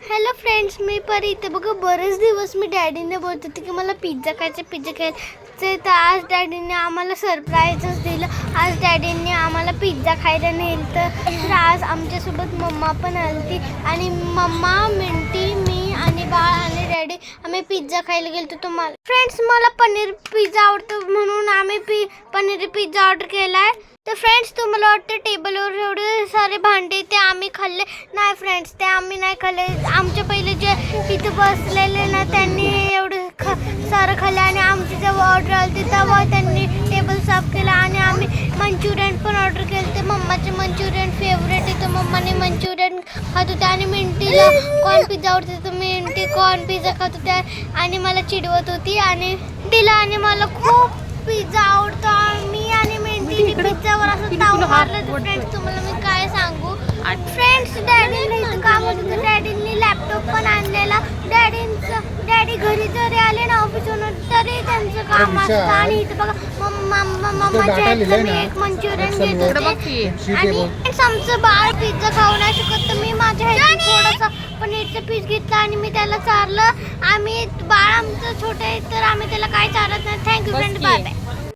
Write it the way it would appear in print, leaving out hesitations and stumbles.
Hello friends, मी परी इथे बघा. बरेच दिवस मी डॅडीने बोलत होते की मला पिझ्झा खायचं. तर आज डॅडीने आम्हाला सरप्राईजच दिलं. आज डॅडीने आम्हाला पिझ्झा खायला नेलं. तर आज आमच्यासोबत मम्मा पण आली आणि मम्मा, मिंटी, मी आणि बाळ आणि डॅडी आम्ही पिझ्झा खायला गेलो. तुम्हाला फ्रेंड्स, मला पनीर पिझ्झा आवडतो म्हणून आम्ही पनीर पिझ्झा ऑर्डर केला आहे. तर फ्रेंड्स, तुम्हाला वाटतं टेबलवर एवढे सारे भांडे ते आम्ही खाल्ले नाही. फ्रेंड्स, ते आम्ही नाही खाल्ले. आमच्या पहिले जे इथं बसलेले ना त्यांनी एवढं सारं खाल्लं आणि आमची जेव्हा ऑर्डर आली तेव्हा त्यांनी टेबल साफ केला. आणि आम्ही मंचुरियन पण ऑर्डर केलं. ते मम्माचे मंचुरियन फेवरेट आहे, तर मम्माने मंचुरियन खात होते. आणि मिंटीला कॉर्न पिझ्झा आवडते, तर मिंटी कॉर्न पिझ्झा खात होत्या आणि मला चिडवत होती. आणि तिला आणि मला खूप पिझ्झा आवडतो. मी आणि मिंटीने पिझ्झावर असं ताव मारलं. तर फ्रेंड्स, तुम्हाला मी काय सांगू. फ्रेंड्स, डॅडीने काम होतं तर डॅडींनी लॅपटॉप पण आणलेला. डॅडी घरी जरी आले ना ऑफिसहून तरी त्यांचं काम असतं. आणि इथं बघा मम्माच्या मी एक मंचुरियन घेत होते. आणि आमचं बाळ पिझ्झा खाऊ नाही शकत, तर मी माझ्या ह्याच्यात थोडंसं पनीरचं पीस घेतलं आणि मी त्याला चारलं. बाळ आमचं छोटं आहे तर आम्ही त्याला काय चारत नाही. Thank you friend, bye bye.